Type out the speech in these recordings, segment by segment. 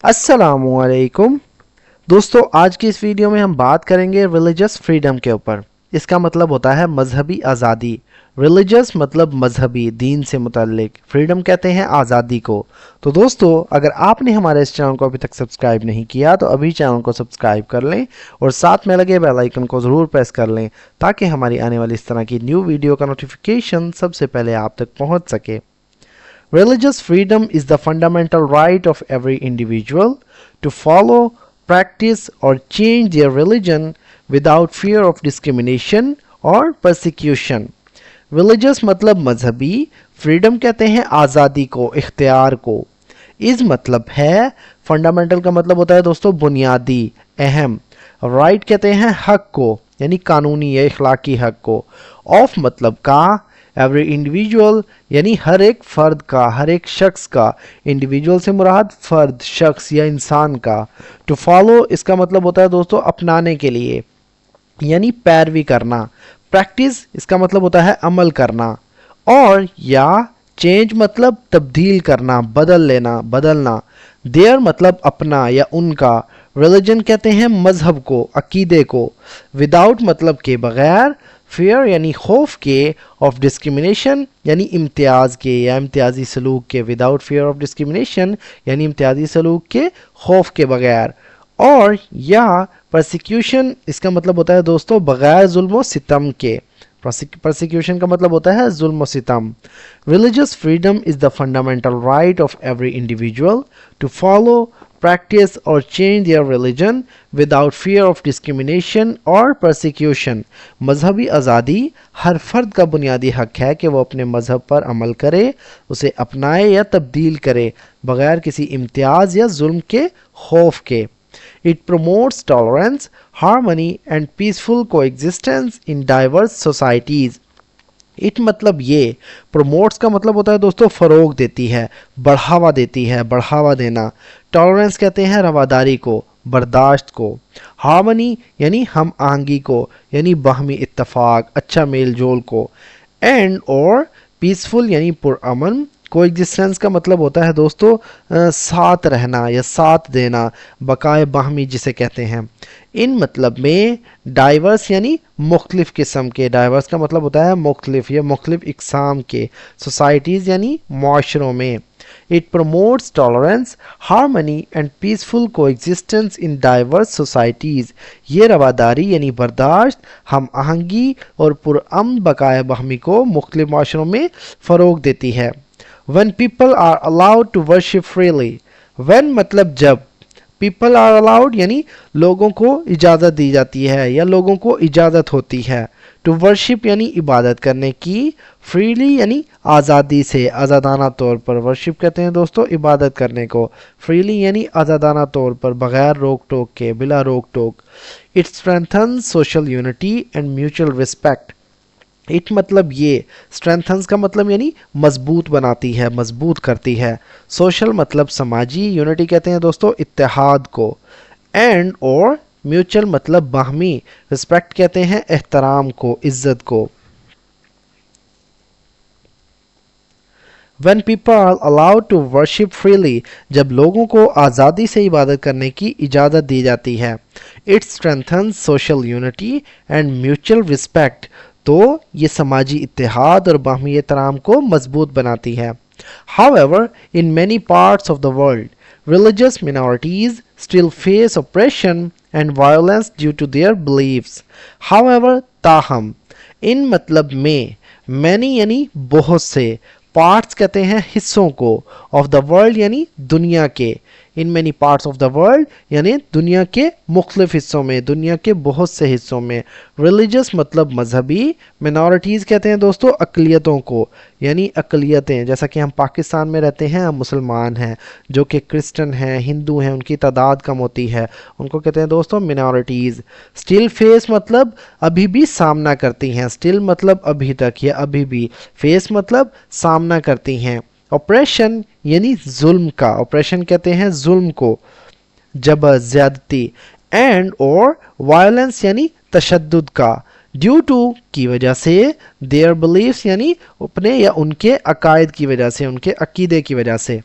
अस्सलामुअलैकुम दोस्तों, आज की इस वीडियो में हम बात करेंगे रिलीजियस फ्रीडम के ऊपर। इसका मतलब होता है मजहबी आज़ादी। रिलीजियस मतलब मजहबी, दीन से मुतल्लिक। फ्रीडम कहते हैं आज़ादी को। तो दोस्तों, अगर आपने हमारे इस चैनल को अभी तक सब्सक्राइब नहीं किया तो अभी चैनल को सब्सक्राइब कर लें और साथ में लगे बेल आइकन को ज़रूर प्रेस कर लें ताकि हमारी आने वाली इस तरह की न्यू वीडियो का नोटिफिकेशन सबसे पहले आप तक पहुंच सके। Religious freedom is the fundamental right of every individual to follow, practice, or change their religion without fear of discrimination or persecution. Religious मतलब मजहबी, freedom कहते हैं आज़ादी को, इख्तियार को। इस मतलब है, फंडामेंटल का मतलब होता है दोस्तों बुनियादी, अहम। राइट कहते हैं हक को, यानी कानूनी या इखलाकी हक को। ऑफ मतलब का, एवरी इंडिविजुअल यानी हर एक फर्द का, हर एक शख्स का। इंडिविजुअल से मुराद फर्द, शख्स या इंसान का। टू फॉलो इसका मतलब होता है दोस्तों अपनाने के लिए, यानी पैरवी करना। प्रैक्टिस इसका मतलब होता है अमल करना। और या चेंज मतलब तब्दील करना, बदल लेना, बदलना। देयर मतलब अपना या उनका। रिलीजन कहते हैं मजहब को, अकीदे को। विदाउट मतलब के बगैर। फेयर यानी खौफ के। ऑफ डिस्क्रिमिनेशन यानी इम्तियाज के या इम्तियाजी सलूक के। विदाउट फेयर ऑफ डिस्क्रिमिनेशन यानी इम्तियाजी सलूक के, खौफ के बगैर। और या परसिक्यूशन इसका मतलब होता है दोस्तों बगैर जुल्म सितम के। परसिक्यूशन का मतलब होता है जुल्म सितम। Religious freedom is the fundamental right of every individual to follow, practice or change their religion without fear of discrimination or persecution. मजहबी आज़ादी हर फर्द का बुनियादी हक है कि वो अपने मजहब पर अमल करे, उसे अपनाए या तब्दील करे बगैर किसी इम्तियाज या जुल्म के, खौफ के। It promotes tolerance, harmony and peaceful coexistence in diverse societies. It मतलब ये, प्रोमोट्स का मतलब होता है दोस्तों फ़रोग देती है, बढ़ावा देती है, बढ़ावा देना। टॉलरेंस कहते हैं रवादारी को, बर्दाश्त को। हार्मनी यानी हम आहंगी को, यानी बाहमी इत्तफाक, अच्छा मेल जोल को। एंड और पीसफुल यानी पुरअमन। कोएग्जिस्टेंस का मतलब होता है दोस्तों साथ रहना या साथ देना, बकाए बाहमी जिसे कहते हैं। इन मतलब में डाइवर्स यानी मुख्तलिफ किस्म के, डाइवर्स का मतलब होता है मुख्तलिफ या मुख्तलिफ इकसाम के। सोसाइटीज़ यानी माशरों में। It promotes tolerance, harmony and peaceful coexistence in diverse societies. ये रवादारी यानी बर्दाश्त, हम आहंगी और पुरअमन बकाए बाहमी को मुख्तलिफ माशरों में फ़रोग देती है। When people are allowed to worship freely, when मतलब जब, people are allowed यानी लोगों को इजाज़त दी जाती है या लोगों को इजाज़त होती है। to worship यानी इबादत करने की। freely यानी आज़ादी से, आज़ादाना तौर पर। worship कहते हैं दोस्तों इबादत करने को। freely यानी आज़ादाना तौर पर, बग़ैर रोक टोक के, बिला रोक टोक। it strengthens social unity and mutual respect. It मतलब ये, स्ट्रेंथन्स का मतलब यानी मजबूत बनाती है, मजबूत करती है। सोशल मतलब समाजी, यूनिटी कहते हैं दोस्तों इत्तेहाद को। एंड और म्यूचुअल मतलब बाहमी, रिस्पेक्ट कहते हैं एहतराम को, इज्जत को। When people are allowed to worship freely, जब लोगों को आज़ादी से इबादत करने की इजाज़त दी जाती है। It strengthens social unity and mutual respect. तो ये समाजी इत्तेहाद और बाहमी एहतराम को मजबूत बनाती है। However, in many parts of the world, religious minorities still face oppression and violence due to their beliefs. However, ताहम, इन मतलब में, many यानी बहुत से, पार्ट्स कहते हैं हिस्सों को, ऑफ द वर्ल्ड यानी दुनिया के। In many parts of the world यानी दुनिया के मुख्तलिफ हिस्सों में, दुनिया के बहुत से हिस्सों में। रिलीजियस मतलब मजहबी। मिनॉरिटीज़ कहते हैं दोस्तों अकलियतों को, यानी अकलियतें। जैसा कि हम पाकिस्तान में रहते हैं, हम मुसलमान हैं, जो कि क्रिश्चन हैं, हिंदू हैं, उनकी तादाद कम होती है, उनको कहते हैं दोस्तों मिनॉरिटीज़। स्टिल फेस मतलब अभी भी सामना करती हैं, स्टिल मतलब अभी तक या अभी भी, फेस मतलब सामना करती हैं। ऑपरेशन यानी जुल्म का, ऑपरेशन कहते हैं जुल्म को, जबर, ज्यादती। एंड और वायलेंस यानी तशद्दुद का। ड्यू टू की वजह से, देयर बिलीफ्स यानी अपने या उनके अकायद की वजह से, उनके अकीदे की वजह से।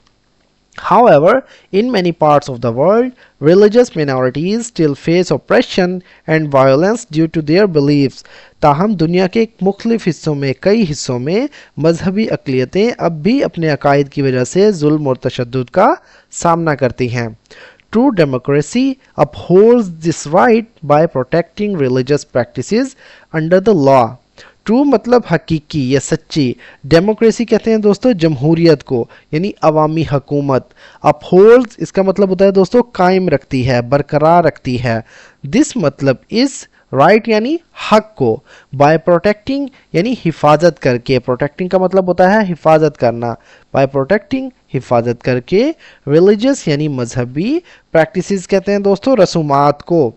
However, in many parts of the world, religious minorities still face oppression and violence due to their beliefs. ताहम दुनिया के मुख्तलिफ हिस्सों में कई हिस्सों में मजहबी अक़लियतें अब भी अपने अकायद की वजह से जुल्म और तशद्दुद का सामना करती हैं. True democracy upholds this right by protecting religious practices under the law. True मतलब हकीकी या सच्ची. डेमोक्रेसी कहते हैं दोस्तों जमहूरियत को, यानी अवामी हुकूमत. अपहोल्ड्स इसका मतलब होता है दोस्तों कायम रखती है, बरकरार रखती है. दिस मतलब इस राइट यानी हक को, बाय प्रोटेक्टिंग यानी हिफाजत करके. प्रोटेक्टिंग का मतलब होता है हिफाजत करना. बाय प्रोटेक्टिंग हिफाजत करके. रिलीजियस यानी मजहबी. प्रैक्टिसेस कहते हैं दोस्तों रसूमात को.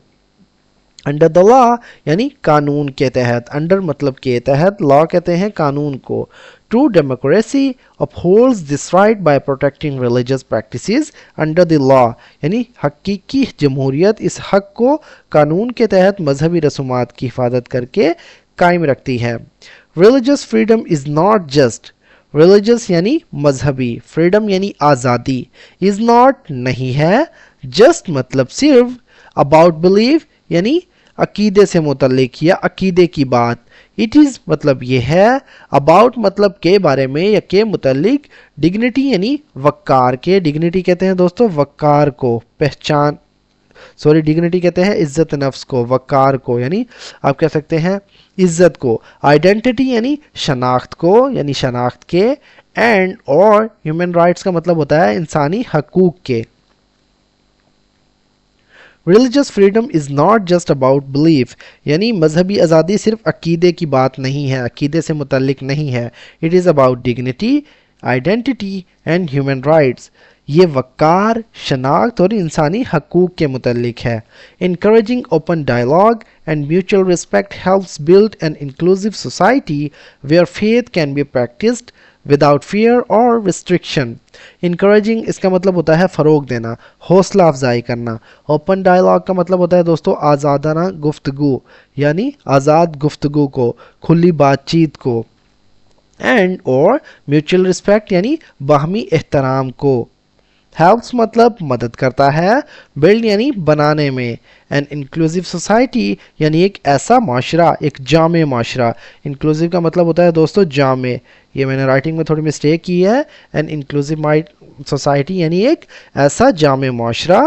अंडर द लॉ यानी कानून के तहत. अंडर मतलब के तहत, लॉ कहते हैं कानून को. True democracy upholds this right by protecting religious practices under the law, यानी हकीकी जमहूरियत इस हक को कानून के तहत मजहबी रसूमात की हिफाजत करके कायम रखती है. Religious freedom is not just. Religious यानी मजहबी, फ्रीडम यानी आज़ादी. इज़ नॉट नहीं है, जस्ट मतलब सिर्फ, अबाउट बिलीव यानी अकीदे से मुतल्लिक या अकीदे की बात. इट इज़ मतलब ये है, अबाउट मतलब के बारे में या के मुतल्लिक, डिग्निटी यानी वक़ार के. डिग्निटी कहते हैं दोस्तों वक़ार को, पहचान, सॉरी डिग्निटी कहते हैं इज़्ज़त नफ्स को, वक़ार को यानी आप कह सकते हैं इज़्ज़त को. आइडेंटिटी यानी शनाख्त को, यानी शनाख्त के. एंड और ह्यूमन राइट्स का मतलब होता है इंसानी हकूक़ के. Religious freedom is not just about belief, यानी मजहबी आज़ादी सिर्फ अकीदे की बात नहीं है, अकीदे से मुतल्लिक नहीं है. It is about dignity, identity and human rights. ये वक़ार, शनाख्त और इंसानी हकूक़ के मुतल्लिक है. Encouraging open dialogue and mutual respect helps build an inclusive society where faith can be practised without fear और रिस्ट्रिक्शन. इनकरेजिंग इसका मतलब होता है फ़रोग देना, हौसला अफजाई करना. ओपन डायलॉग का मतलब होता है दोस्तों आज़ादाना गुफ्तगू, यानी आज़ाद गुफ्तगू को, खुली बातचीत को. एंड और म्यूचुअल रिस्पेक्ट यानी बाहमी एहतराम को. हेल्प्स मतलब मदद करता है. बिल्ड यानी बनाने में. एन इंक्लूसिव सोसाइटी यानी एक ऐसा माशरा, एक जामे माशरा. इंक्लूसिव का मतलब होता है दोस्तों जामे, ये मैंने राइटिंग में थोड़ी मिस्टेक की है. एन इंक्लूसिव सोसाइटी यानी एक ऐसा जामे माशरा.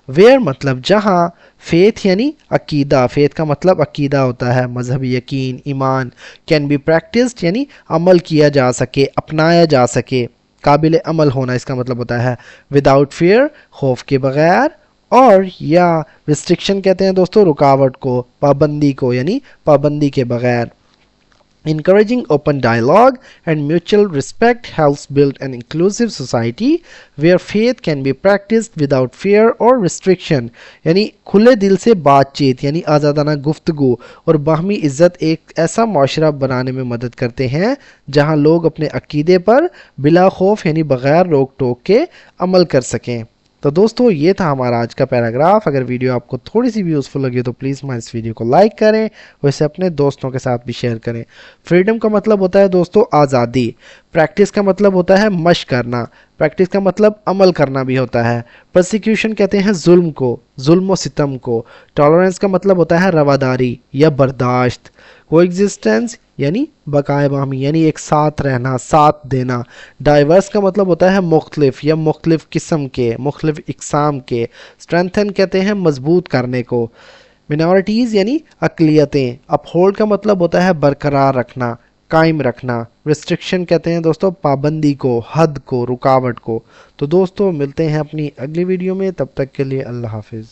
वेयर मतलब जहाँ. फेथ यानी अकीदा, फेथ का मतलब अकीदा होता है मजहबी यकीन, ईमान. कैन बी प्रैक्टिस्ड यानी अमल किया जा सके, अपनाया जा सके, काबिल अमल होना इसका मतलब होता है. विदाउट फियर खौफ के बगैर. और या रिस्ट्रिक्शन कहते हैं दोस्तों रुकावट को, पाबंदी को, यानी पाबंदी के बगैर. Encouraging open dialogue and mutual respect helps build an inclusive society where faith can be practiced without fear or restriction. यानी खुले दिल से बातचीत यानी आज़ादाना गुफ्तगू और बाहमी इज़्ज़त एक ऐसा माशरा बनाने में मदद करते हैं जहां लोग अपने अकीदे पर बिला खौफ यानी बग़ैर रोक टोक के अमल कर सकें. तो दोस्तों ये था हमारा आज का पैराग्राफ. अगर वीडियो आपको थोड़ी सी भी यूज़फुल लगी तो प्लीज़ हमारे इस वीडियो को लाइक करें, वैसे अपने दोस्तों के साथ भी शेयर करें. फ्रीडम का मतलब होता है दोस्तों आज़ादी. प्रैक्टिस का मतलब होता है मश्क करना. प्रैक्टिस का मतलब अमल करना भी होता है. प्रोसिक्यूशन कहते हैं जुल्म को, जुल्म व सितम को. टॉलरेंस का मतलब होता है रवादारी या बर्दाश्त. कोएग्जिस्टेंस यानी बकाए बाहमी यानी एक साथ रहना, साथ देना. डाइवर्स का मतलब होता है मुख्तलिफ या मुख्तलिफ किस्म के, मुख्तलिफ इकसाम के. स्ट्रेंथन कहते हैं मजबूत करने को. मिनॉरिटीज़ यानी अक़लियतें. अपहोल्ड का मतलब होता है बरकरार रखना, कायम रखना. रिस्ट्रिक्शन कहते हैं दोस्तों पाबंदी को, हद को, रुकावट को. तो दोस्तों मिलते हैं अपनी अगली वीडियो में, तब तक के लिए अल्लाह हाफिज़.